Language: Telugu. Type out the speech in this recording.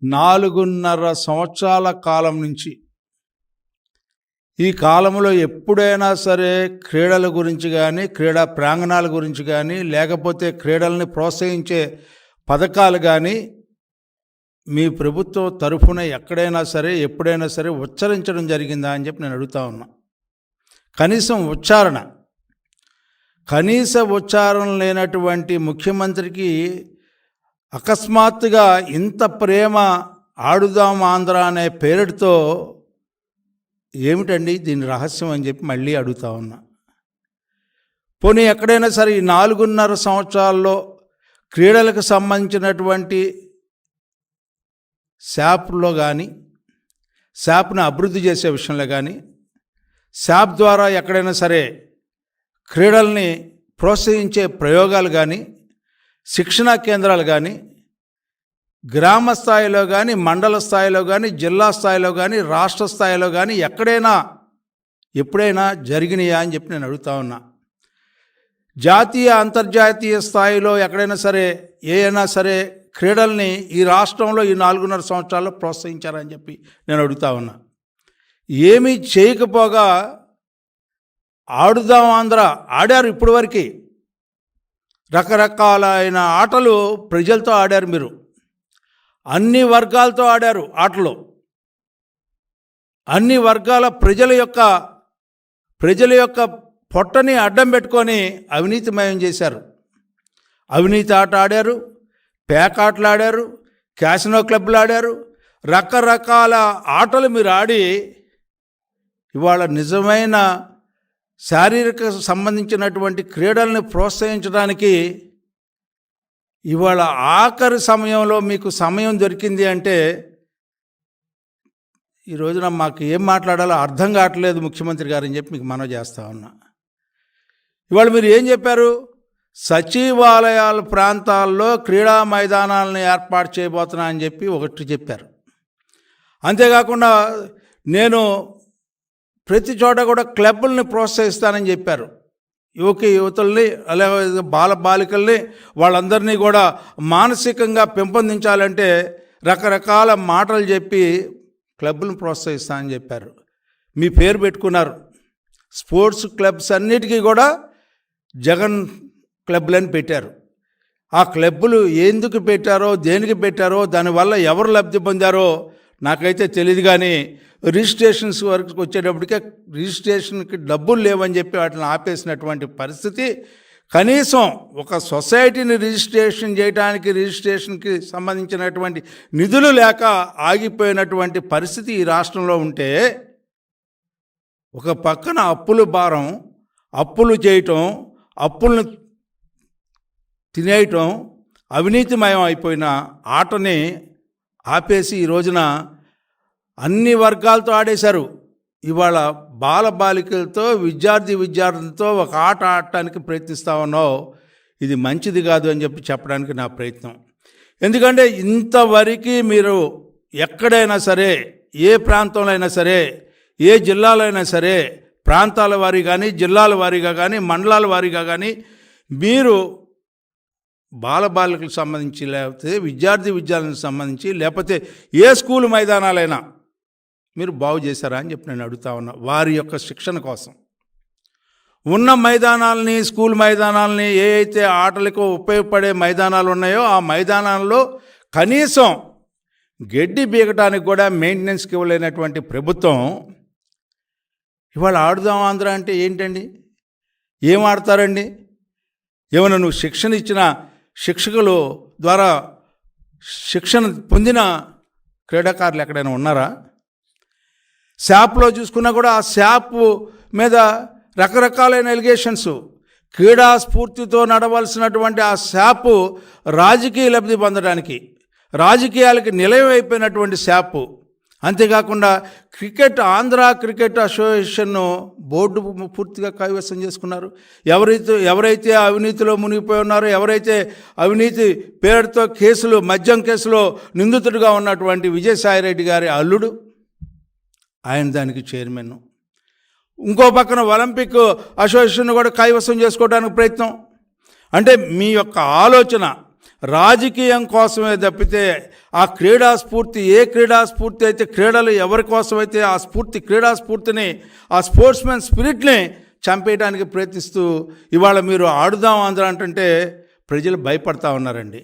4.5 సంవత్సరాల కాలం నుంచి ఈ కాలంలో ఎప్పుడైనా సరే క్రీడల గురించి కానీ, క్రీడా ప్రాంగణాల గురించి కానీ, లేకపోతే క్రీడల్ని ప్రోత్సహించే పథకాలు కానీ మీ ప్రభుత్వం తరఫున ఎక్కడైనా సరే, ఎప్పుడైనా సరే ఉచ్చరించడం జరిగిందా అని చెప్పి నేను అడుగుతా ఉన్నా. కనీస ఉచ్చారణ లేనటువంటి ముఖ్యమంత్రికి అకస్మాత్తుగా ఇంత ప్రేమ ఆడుదాం ఆంధ్ర అనే పేరుతో ఏమిటండి దీని రహస్యం అని చెప్పి మళ్ళీ అడుగుతా ఉన్నా. పోనీ ఎక్కడైనా సరే ఈ 4.5 సంవత్సరాల్లో క్రీడలకు సంబంధించినటువంటి శాప్లో కానీ, శాప్ను అభివృద్ధి చేసే విషయంలో కానీ, శాప్ ద్వారా ఎక్కడైనా సరే క్రీడల్ని ప్రోత్సహించే ప్రయోగాలు కానీ, శిక్షణా కేంద్రాలు కానీ, గ్రామ స్థాయిలో కానీ, మండల స్థాయిలో కానీ, జిల్లా స్థాయిలో కానీ, రాష్ట్ర స్థాయిలో కానీ ఎప్పుడైనా జరిగినాయా అని చెప్పి నేను అడుగుతా ఉన్నా. జాతీయ అంతర్జాతీయ స్థాయిలో ఎక్కడైనా సరే ఏమైనా సరే క్రీడల్ని ఈ రాష్ట్రంలో ఈ 4.5 సంవత్సరాల్లో ప్రోత్సహించారని చెప్పి నేను అడుగుతా ఉన్నా. ఏమీ చేయకపోగా ఆడుదాం ఆంధ్ర ఆడారు. ఇప్పటి వరకు రకరకాలైన ఆటలు ప్రజలతో ఆడారు. మీరు అన్ని వర్గాలతో ఆడారు ఆటలు. అన్ని వర్గాల ప్రజల యొక్క పొట్టని అడ్డం పెట్టుకొని అవినీతిమయం చేశారు. అవినీతి ఆట ఆడారు, పేకాటలు ఆడారు, క్యాసినో క్లబ్లు ఆడారు, రకరకాల ఆటలు మీరు ఆడి ఇవాళ నిజమైన శారీరక సంబంధించినటువంటి క్రీడల్ని ప్రోత్సహించడానికి ఇవాళ ఆఖరి సమయంలో మీకు సమయం దొరికింది అంటే ఈ రోజున మాకు ఏం మాట్లాడాలో అర్థం కావట్లేదు ముఖ్యమంత్రి గారు అని చెప్పి మీకు మనవి చేస్తా ఉన్నా. ఇవాళ మీరు ఏం చెప్పారు? సచివాలయాల ప్రాంతాల్లో క్రీడా మైదానాలను ఏర్పాటు చేయబోతున్నా అని చెప్పి ఒకటి చెప్పారు. అంతేకాకుండా నేను ప్రతి చోట కూడా క్లబ్బుల్ని ప్రోత్సహిస్తానని చెప్పారు. యువతుల్ని అలాగే బాలికల్ని వాళ్ళందరినీ కూడా మానసికంగా పెంపొందించాలంటే రకరకాల మాటలు చెప్పి క్లబ్బులను ప్రోత్సహిస్తానని చెప్పారు. మీ పేరు పెట్టుకున్నారు. స్పోర్ట్స్ క్లబ్స్ అన్నిటికీ కూడా జగన్ క్లబ్లని పెట్టారు. ఆ క్లబ్బులు ఎందుకు పెట్టారో, దేనికి పెట్టారో, దానివల్ల ఎవరు లబ్ధి పొందారో నాకైతే తెలియదు. కానీ రిజిస్ట్రేషన్స్ వరకు వచ్చేటప్పటికే రిజిస్ట్రేషన్కి డబ్బులు లేవని చెప్పి వాటిని ఆపేసినటువంటి పరిస్థితి. కనీసం ఒక సొసైటీని రిజిస్ట్రేషన్ చేయడానికి రిజిస్ట్రేషన్కి సంబంధించినటువంటి నిధులు లేక ఆగిపోయినటువంటి పరిస్థితి ఈ రాష్ట్రంలో ఉంటే, ఒక పక్కన అప్పుల భారం, అప్పులు చేయటం, అప్పులను తినేయటం, అవినీతిమయం అయిపోయిన ఆటని ఆపేసి ఈ రోజున అన్ని వర్గాలతో ఆడేశారు. ఇవాళ బాలికలతో విద్యార్థులతో ఒక ఆట ఆడటానికి ప్రయత్నిస్తూ ఉన్నావు. ఇది మంచిది కాదు అని చెప్పి చెప్పడానికి నా ప్రయత్నం. ఎందుకంటే ఇంతవరకు మీరు ఎక్కడైనా సరే, ఏ ప్రాంతంలో అయినా సరే, ఏ జిల్లాలో అయినా సరే, ప్రాంతాల వారీ కానీ, జిల్లాల వారీగా కానీ, మండలాల వారీగా కానీ మీరు బాలికలకు సంబంధించి, లేకపోతే విద్యార్థులకు సంబంధించి, లేకపోతే ఏ స్కూల్ మైదానాలైనా మీరు బాగు చేశారా అని చెప్పి నేను అడుగుతా ఉన్నా. వారి యొక్క శిక్షణ కోసం ఉన్న మైదానాలని, స్కూల్ మైదానాలని, ఏ అయితే ఆటలకు ఉపయోగపడే మైదానాలు ఉన్నాయో ఆ మైదానాల్లో కనీసం గడ్డి బీగటానికి కూడా మెయింటెనెన్స్కి ఇవ్వలేనటువంటి ప్రభుత్వం ఇవాళ ఆడుదాం ఆంధ్ర అంటే ఏంటండి? ఏం ఆడతారండి? ఏమైనా నువ్వు శిక్షణ ఇచ్చిన శిక్షకులు ద్వారా శిక్షణ పొందిన క్రీడాకారులు ఎక్కడైనా ఉన్నారా? శాప్లో చూసుకున్నా కూడా ఆ శాప్ మీద రకరకాలైన ఎలిగేషన్స్. క్రీడా స్ఫూర్తితో నడవలసినటువంటి ఆ శాప్ రాజకీయ లబ్ధి పొందడానికి, రాజకీయాలకి నిలయం అయిపోయినటువంటి శాప్. అంతేకాకుండా ఆంధ్ర క్రికెట్ అసోసియేషన్ బోర్డు పూర్తిగా కైవసం చేసుకున్నారు. ఎవరైతే అవినీతిలో మునిగిపోయి ఉన్నారో, ఎవరైతే అవినీతి పేరుతో మద్యం కేసులో నిందితుడిగా ఉన్నటువంటి విజయసాయిరెడ్డి గారి అల్లుడు, ఆయన దానికి చైర్మన్. ఇంకో పక్కన ఒలింపిక్ అసోసియేషన్ కూడా కైవసం చేసుకోవడానికి ప్రయత్నం. అంటే మీ యొక్క ఆలోచన రాజకీయం కోసమే తప్పితే ఆ క్రీడా స్ఫూర్తి, ఏ క్రీడా స్ఫూర్తి అయితే క్రీడలు ఎవరి కోసమైతే ఆ స్ఫూర్తి, క్రీడా స్ఫూర్తిని, ఆ స్పోర్ట్స్మెన్ స్పిరిట్ని చంపేయడానికి ప్రయత్నిస్తూ ఇవాళ మీరు ఆడుదాం ఆంధ్ర అంటే ప్రజలు భయపడతా ఉన్నారండి.